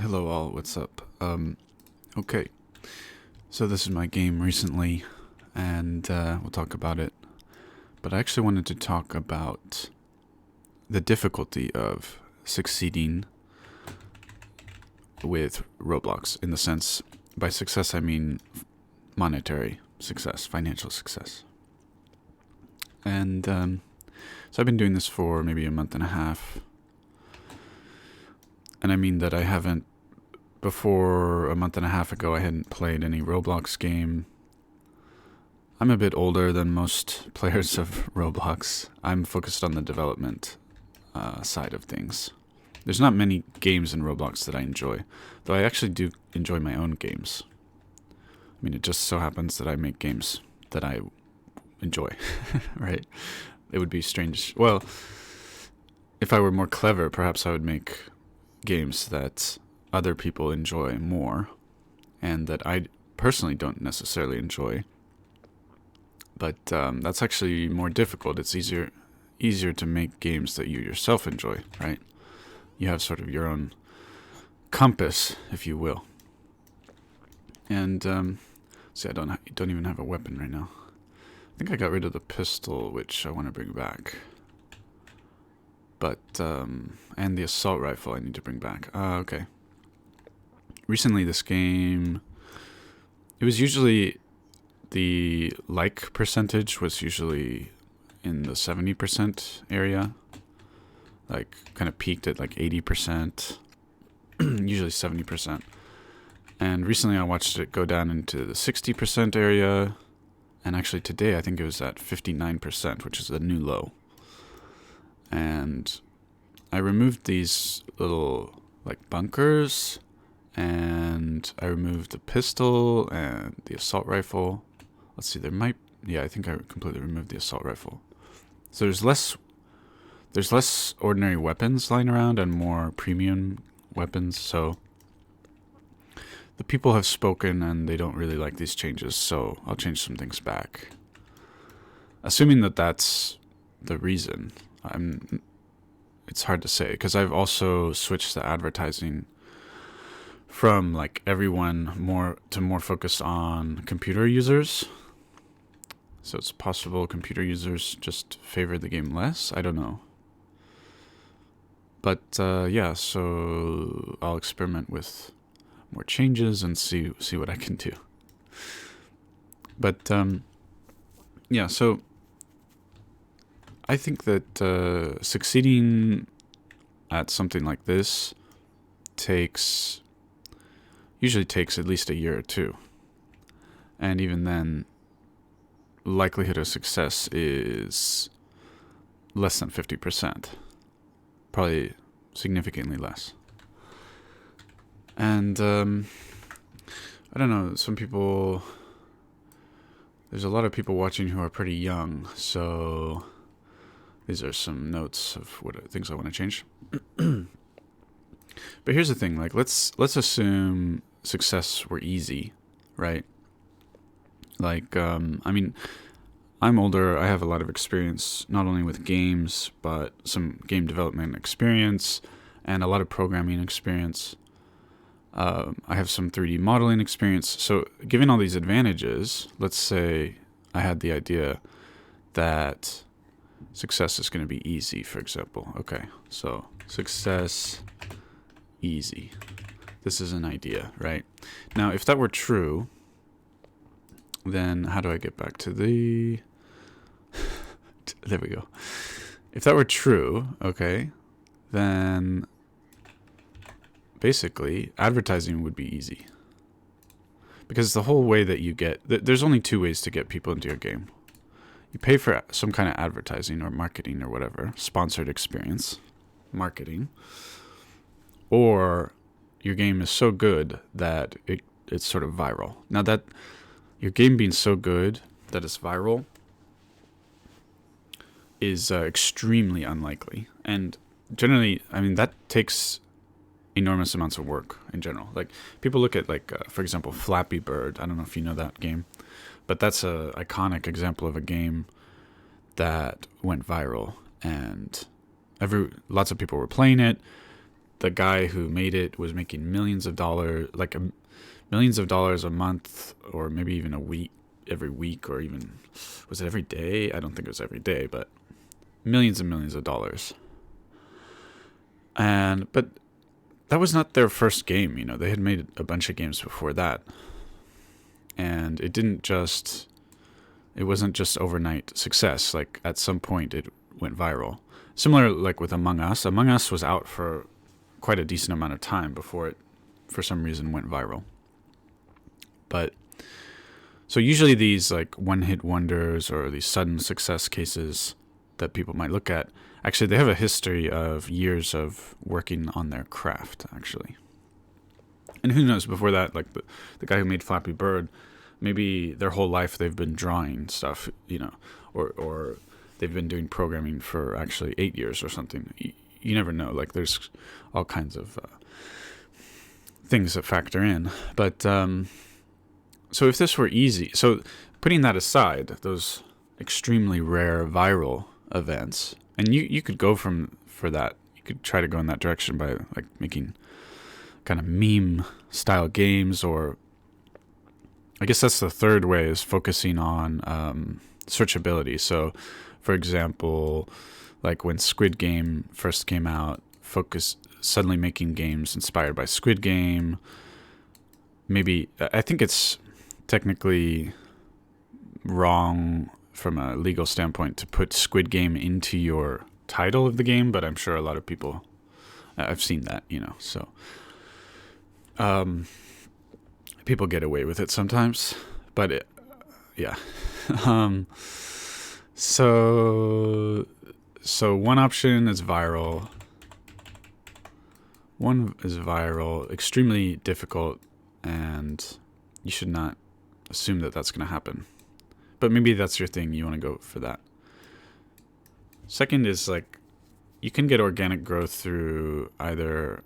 Hello all, what's up? Okay, so this is my game recently, and we'll talk about it. But I actually wanted to talk about the difficulty of succeeding with Roblox, in the sense, by success I mean monetary success, financial success. And so I've been doing this for maybe a month and a half. And I mean that I haven't, before a month and a half ago, I hadn't played any Roblox game. I'm a bit older than most players of Roblox. I'm focused on the development side of things. There's not many games in Roblox that I enjoy, though I actually do enjoy my own games. I mean, it just so happens that I make games that I enjoy, right? It would be strange. Well, if I were more clever, perhaps I would make games that other people enjoy more and that I personally don't necessarily enjoy. But that's actually more difficult. It's easier to make games that you yourself enjoy, right? You have sort of your own compass, if you will. And see, I don't even have a weapon right now. I think I got rid of the pistol, which I want to bring back. But and the assault rifle I need to bring back. Okay. Recently, this game, it was usually, the like percentage was usually in the 70% area. Like, kind of peaked at like 80%, usually 70%. And recently I watched it go down into the 60% area. And actually today I think it was at 59%, which is the new low. And I removed these little like bunkers, and I removed the pistol and the assault rifle. Let's see, I think I completely removed the assault rifle. So there's less ordinary weapons lying around and more premium weapons. So the people have spoken and they don't really like these changes, so I'll change some things back. Assuming that that's the reason. It's hard to say, because I've also switched the advertising from like everyone more focused on computer users. So it's possible computer users just favor the game less. I don't know. But yeah, so I'll experiment with more changes and see what I can do. But yeah, so I think that succeeding at something like this usually takes at least a year or two. And even then, likelihood of success is less than 50%. Probably significantly less. And I don't know, there's a lot of people watching who are pretty young, so these are some notes of things I want to change. But here's the thing, like let's assume success were easy, right? Like I mean, I'm older, I have a lot of experience not only with games, but some game development experience and a lot of programming experience. I have some 3D modeling experience. So given all these advantages, let's say I had the idea that success is going to be easy, for example. Okay, so success, easy. This is an idea, right? Now, if that were true, then how do I get back to the... There we go. If that were true, okay, then basically advertising would be easy. Because the whole way that you get... There's only two ways to get people into your game. You pay for some kind of advertising or marketing or whatever, sponsored experience, marketing, or your game is so good that it's sort of viral. Now that your game being so good that it's viral is extremely unlikely. And generally, I mean, that takes enormous amounts of work in general. Like, people look at, like, for example, Flappy Bird. I don't know if you know that game, but that's a iconic example of a game that went viral, and lots of people were playing it. the guy who made it was making millions of dollars, like millions of dollars a month, or maybe even a week, every week, or even, was it every day? I don't think it was every day, but millions and millions of dollars. But that was not their first game. They had made a bunch of games before that, and it wasn't just overnight success. Like, at some point it went viral. Similar, like, with Among Us. Among Us was out for quite a decent amount of time before it, for some reason, went viral. But so usually these, like, one-hit wonders or these sudden success cases that people might look at, actually they have a history of years of working on their craft, actually. And who knows, before that, like the guy who made Flappy Bird, maybe their whole life they've been drawing stuff, or they've been doing programming for actually 8 years or something. You never know. Like, there's all kinds of things that factor in. But so if this were easy, so putting that aside, those extremely rare viral events, and you could go for that. You could try to go in that direction by, like, making kind of meme style games, or I guess that's the third way, is focusing on searchability. So, for example, like when Squid Game first came out, suddenly making games inspired by Squid Game. Maybe, I think it's technically wrong from a legal standpoint to put Squid Game into your title of the game, but I'm sure a lot of people, I've seen that, so people get away with it sometimes, but yeah. So one option is viral. One is viral, extremely difficult, and you should not assume that that's going to happen. But maybe that's your thing. You want to go for that. Second is, like, you can get organic growth through either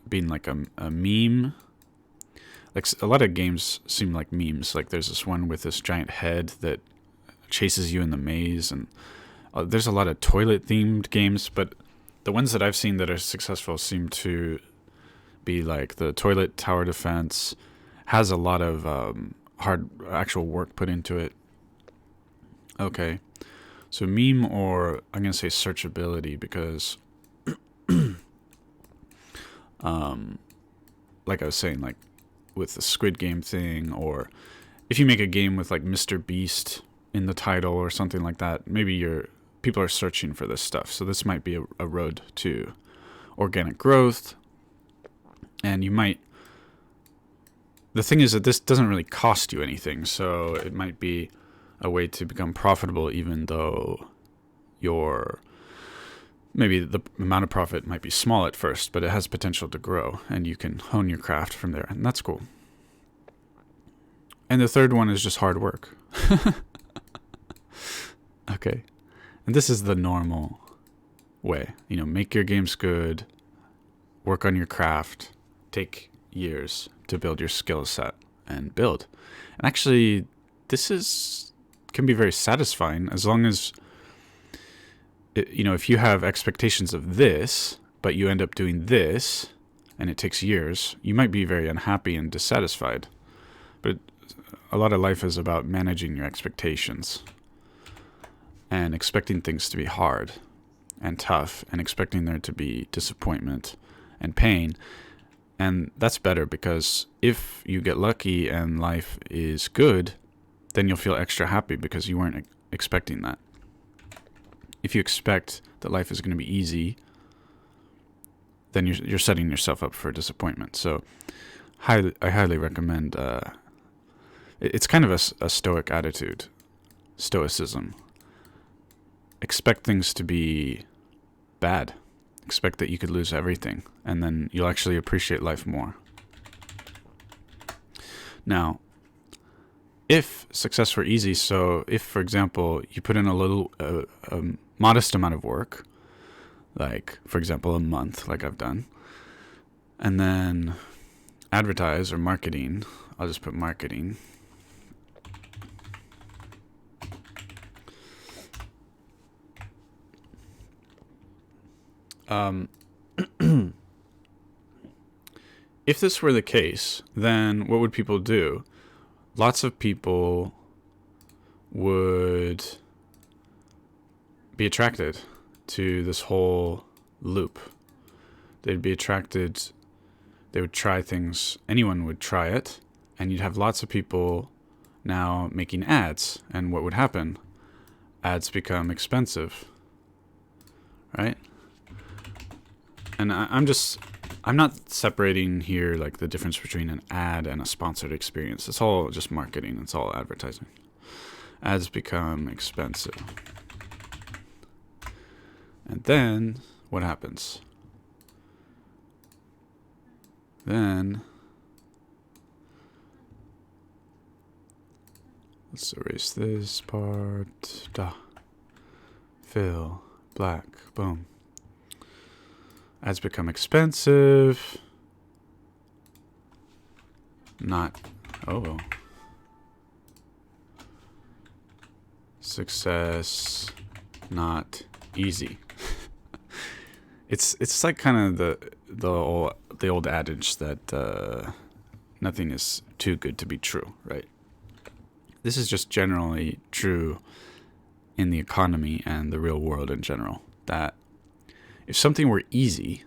being like a meme. Like, a lot of games seem like memes. Like, there's this one with this giant head that chases you in the maze, and there's a lot of toilet themed games, but the ones that I've seen that are successful seem to be like the toilet tower defense, has a lot of hard actual work put into it. Okay, so meme, or I'm gonna say searchability, because like I was saying, like with the Squid Game thing, or if you make a game with like Mr. Beast in the title or something like that, maybe people are searching for this stuff. So this might be a road to organic growth. And the thing is that this doesn't really cost you anything, so it might be a way to become profitable, even though maybe the amount of profit might be small at first, but it has potential to grow, and you can hone your craft from there, and that's cool. And the third one is just hard work. Okay. And this is the normal way. Make your games good, work on your craft, take years to build your skill set, and build. And actually, this can be very satisfying, as long as, if you have expectations of this, but you end up doing this, and it takes years, you might be very unhappy and dissatisfied. But a lot of life is about managing your expectations, and expecting things to be hard and tough, and expecting there to be disappointment and pain. And that's better, because if you get lucky and life is good, then you'll feel extra happy because you weren't expecting that. If you expect that life is going to be easy, then you're setting yourself up for disappointment. So I highly recommend, it's kind of a stoic attitude, stoicism. Expect things to be bad. Expect that you could lose everything, and then you'll actually appreciate life more. Now, if success were easy, so if, for example, you put in a modest amount of work, like, for example, a month, like I've done, and then advertise or marketing, I'll just put marketing, if this were the case, then what would people do? Lots of people would be attracted to this whole loop. They'd be attracted, they would try things, anyone would try it, and you'd have lots of people now making ads. And what would happen? Ads become expensive, right? And I'm not separating here like the difference between an ad and a sponsored experience. It's all just marketing. It's all advertising. Ads become expensive. And then what happens? Then let's erase this part. Fill. Black. Boom. Ads become expensive. Not. Oh. Success. Not easy. It's like kind of the old adage that nothing is too good to be true, right? This is just generally true in the economy and the real world in general. That if something were easy,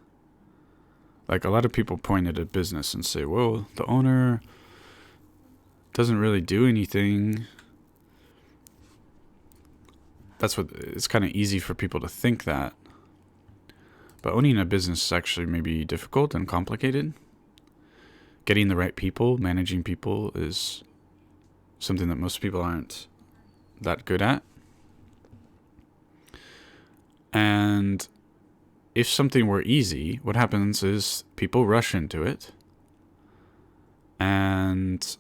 like a lot of people point at a business and say, well, the owner doesn't really do anything. That's what it's kind of easy for people to think that. But owning a business is actually maybe difficult and complicated. Getting the right people, managing people is something that most people aren't that good at. And if something were easy, what happens is people rush into it, and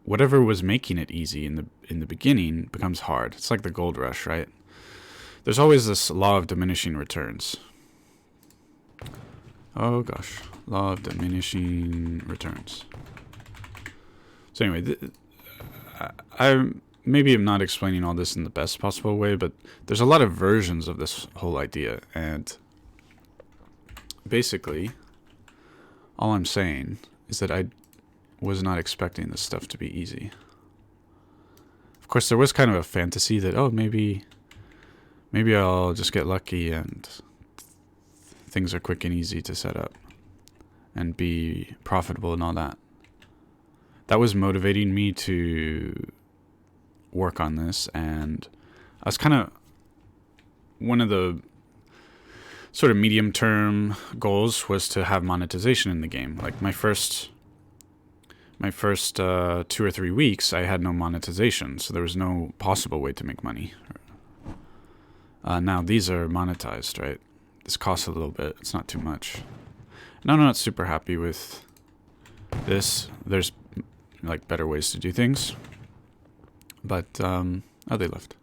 whatever was making it easy in the beginning becomes hard. It's like the gold rush, right? There's always this law of diminishing returns. Oh gosh, law of diminishing returns. So anyway, I maybe am not explaining all this in the best possible way, but there's a lot of versions of this whole idea, and basically, all I'm saying is that I was not expecting this stuff to be easy. Of course, there was kind of a fantasy that, oh, maybe I'll just get lucky and things are quick and easy to set up and be profitable and all that. That was motivating me to work on this, and I was kind of one of the sort of medium-term goals was to have monetization in the game. Like my first 2 or 3 weeks, I had no monetization, so there was no possible way to make money. Now these are monetized, right? This costs a little bit. It's not too much. And I'm not super happy with this. There's like better ways to do things. But, oh, they left.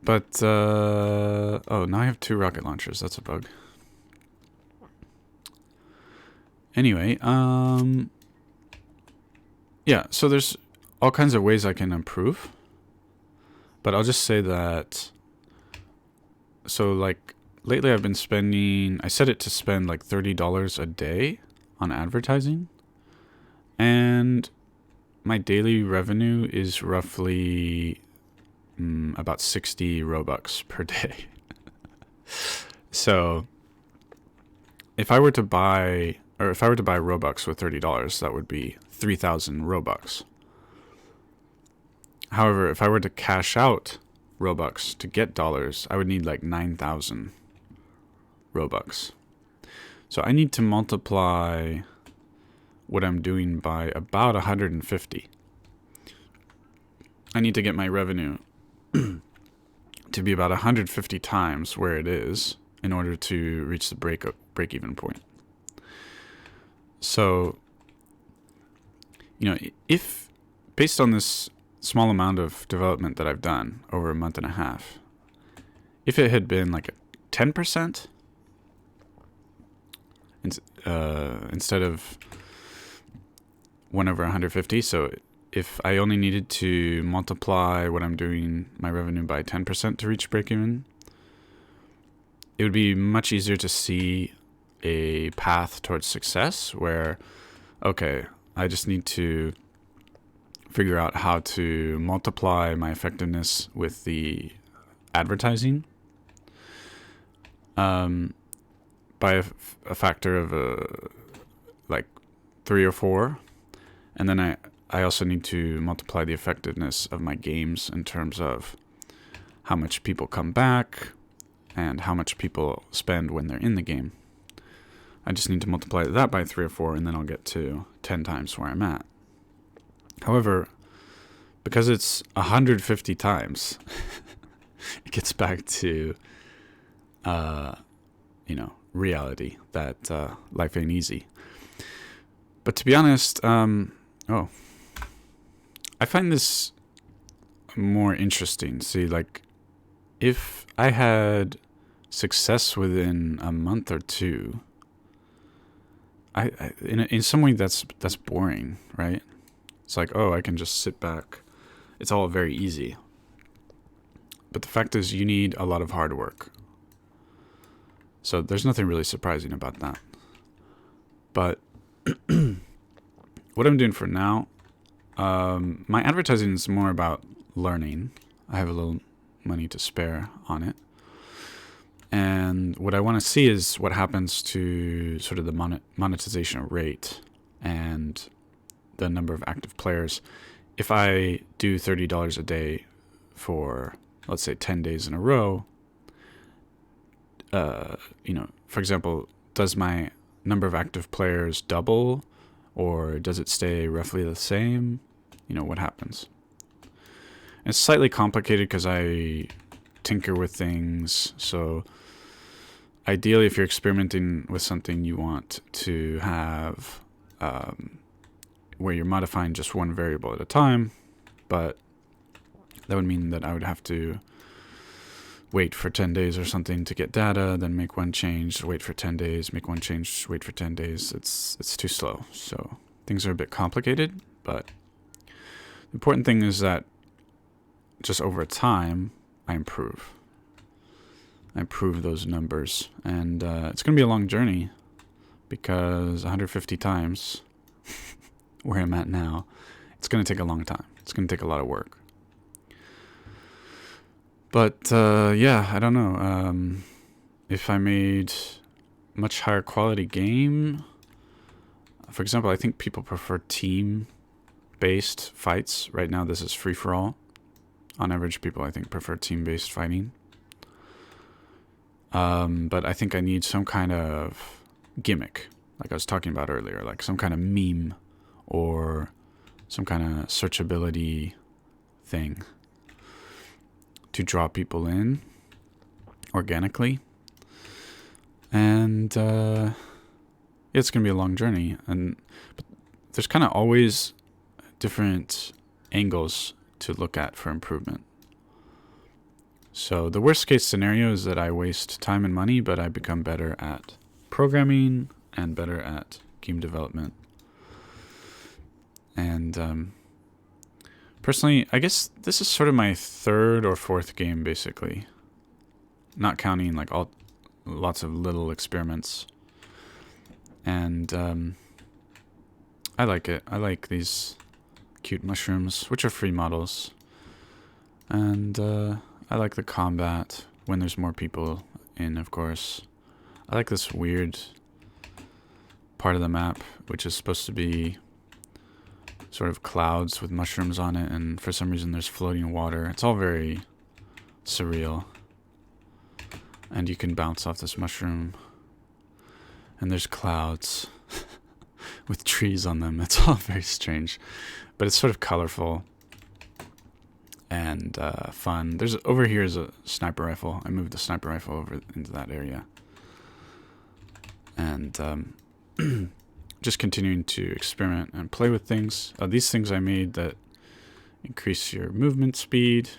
But, oh, now I have 2 rocket launchers. That's a bug. Anyway, yeah, so there's all kinds of ways I can improve. But I'll just say that, so like, lately I've been spending, I set it to spend like $30 a day on advertising. And my daily revenue is roughly about 60 Robux per day. So if I were to buy Robux with $30, that would be 3,000 Robux. However, if I were to cash out Robux to get dollars, I would need like 9,000 Robux. So I need to multiply what I'm doing by about 150. I need to get my revenue to be about 150 times where it is in order to reach the break-even point. So, you know, if based on this small amount of development that I've done over a month and a half, if it had been like a 10% instead of 1/150, so if I only needed to multiply what I'm doing, my revenue, by 10% to reach break-even, it would be much easier to see a path towards success where okay, I just need to figure out how to multiply my effectiveness with the advertising by a factor of like 3 or 4. And then I also need to multiply the effectiveness of my games in terms of how much people come back and how much people spend when they're in the game. I just need to multiply that by 3 or 4, and then I'll get to 10 times where I'm at. However, because it's 150 times, it gets back to, reality that life ain't easy. But to be honest, I find this more interesting. See, like, if I had success within a month or two, in some way that's boring, right? It's like, oh, I can just sit back. It's all very easy. But the fact is, you need a lot of hard work. So there's nothing really surprising about that. But what I'm doing for now, my advertising is more about learning. I have a little money to spare on it. And what I want to see is what happens to sort of the monetization rate and the number of active players. If I do $30 a day for, let's say, 10 days in a row, for example, does my number of active players double, or does it stay roughly the same? What happens? And it's slightly complicated because I tinker with things. So ideally, if you're experimenting with something, you want to have where you're modifying just one variable at a time, but that would mean that I would have to wait for 10 days or something to get data, then make one change, wait for 10 days, make one change, wait for 10 days. It's too slow. So things are a bit complicated, but the important thing is that just over time, I improve those numbers. And it's going to be a long journey because 150 times where I'm at now, it's going to take a long time. It's going to take a lot of work. But I don't know. If I made much higher quality game, for example, I think people prefer team-based fights. Right now, this is free-for-all. On average, people, I think, prefer team-based fighting. But I think I need some kind of gimmick, like I was talking about earlier, like some kind of meme or some kind of searchability thing to draw people in organically. And it's going to be a long journey. But there's kind of always different angles to look at for improvement. So the worst case scenario is that I waste time and money, but I become better at programming and better at game development. And personally, I guess this is sort of my 3rd or 4th game, basically. Not counting like lots of little experiments. And I like it. I like these cute mushrooms, which are free models. And I like the combat when there's more people in, of course. I like this weird part of the map, which is supposed to be sort of clouds with mushrooms on it, and for some reason there's floating water. It's all very surreal. And you can bounce off this mushroom. And there's clouds with trees on them. It's all very strange. But it's sort of colorful and fun. Over here is a sniper rifle. I moved the sniper rifle over into that area. And just continuing to experiment and play with things. These things I made that increase your movement speed.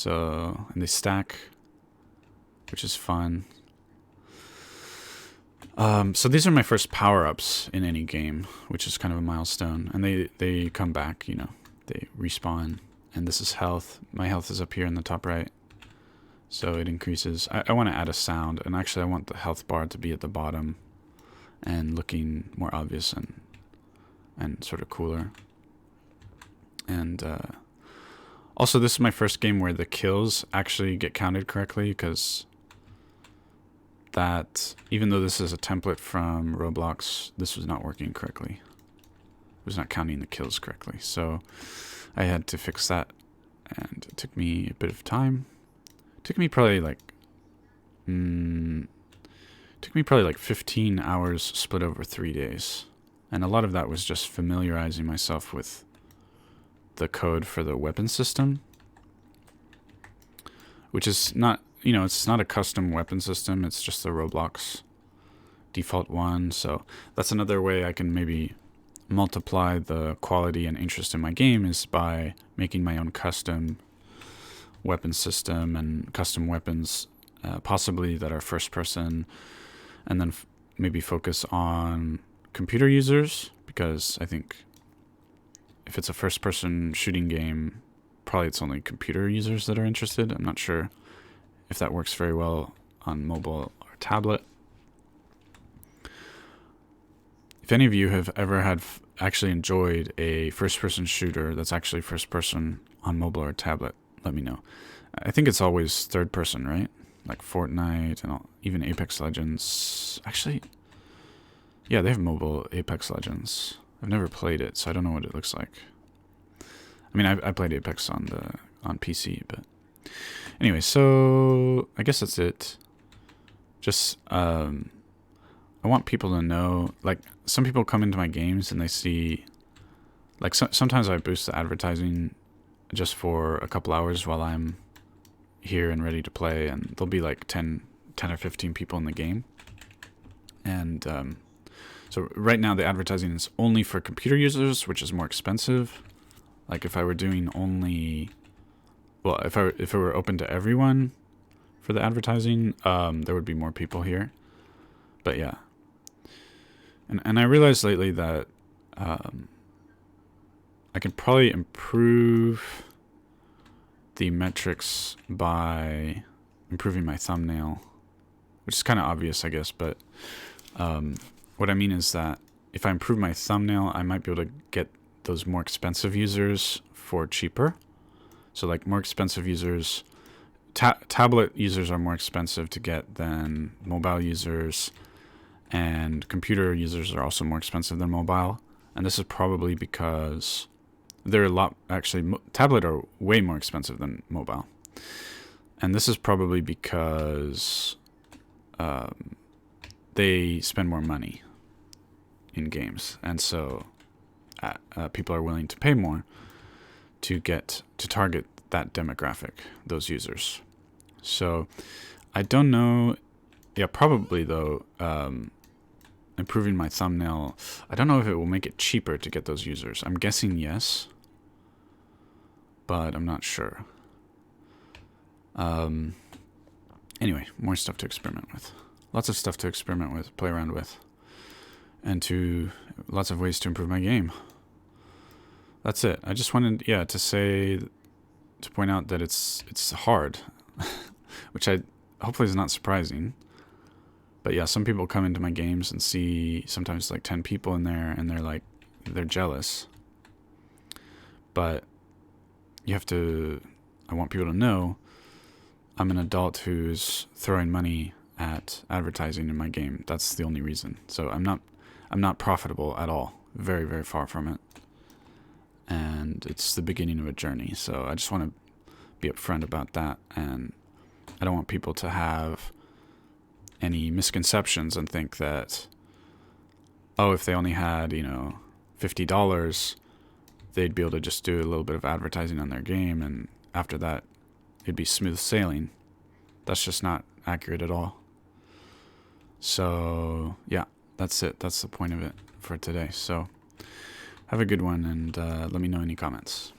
And they stack, which is fun. So these are my first power-ups in any game, which is kind of a milestone. And they come back, they respawn. And this is health. My health is up here in the top right. So it increases. I want to add a sound, and actually I want the health bar to be at the bottom. and looking more obvious and sort of cooler. And also, this is my first game where the kills actually get counted correctly, because that, even though this is a template from Roblox, this was not working correctly. It was not counting the kills correctly. So I had to fix that, and it took me a bit of time. It took me probably like 15 hours split over 3 days. And a lot of that was just familiarizing myself with the code for the weapon system, which is not, it's not a custom weapon system. It's just the Roblox default one. So that's another way I can maybe multiply the quality and interest in my game, is by making my own custom weapon system and custom weapons, possibly that are first person, and then maybe focus on computer users, because I think if it's a first person shooting game, probably it's only computer users that are interested. I'm not sure if that works very well on mobile or tablet. If any of you have ever actually enjoyed a first-person shooter that's actually first-person on mobile or tablet, let me know. I think it's always third-person, right? Like Fortnite and even Apex Legends. Actually, yeah, they have mobile Apex Legends. I've never played it, so I don't know what it looks like. I mean, I played Apex on PC, but anyway. So I guess that's it. Just I want people to know, like, some people come into my games and they see, like, sometimes I boost the advertising just for a couple hours while I'm here and ready to play, and there'll be like 10 or 15 people in the game. And so right now the advertising is only for computer users, which is more expensive. Like if I were doing only, well, if it were open to everyone for the advertising, there would be more people here. But yeah. And I realized lately that I can probably improve the metrics by improving my thumbnail, which is kind of obvious, I guess. But what I mean is that if I improve my thumbnail, I might be able to get those more expensive users for cheaper. So like more expensive users, tablet users are more expensive to get than mobile users. And computer users are also more expensive than mobile. And this is probably because they're a lot, actually, tablet are way more expensive than mobile. And this is probably because they spend more money in games. And so people are willing to pay more to target that demographic, those users. So I don't know. Yeah, probably though, improving my thumbnail, I don't know if it will make it cheaper to get those users. I'm guessing yes, but I'm not sure. Anyway, more stuff to experiment with. Lots of stuff to experiment with, play around with, and lots of ways to improve my game. That's it. I just wanted, to point out that it's hard, which hopefully is not surprising. But yeah, some people come into my games and see sometimes like 10 people in there, and they're jealous. But I want people to know I'm an adult who's throwing money at advertising in my game. That's the only reason. So I'm not profitable at all. Very, very far from it. And it's the beginning of a journey. So I just want to be upfront about that, and I don't want people to have any misconceptions and think that, oh, if they only had, $50, they'd be able to just do a little bit of advertising on their game, and after that, it'd be smooth sailing. That's just not accurate at all. So, yeah, that's it. That's the point of it for today. So, have a good one, and let me know any comments.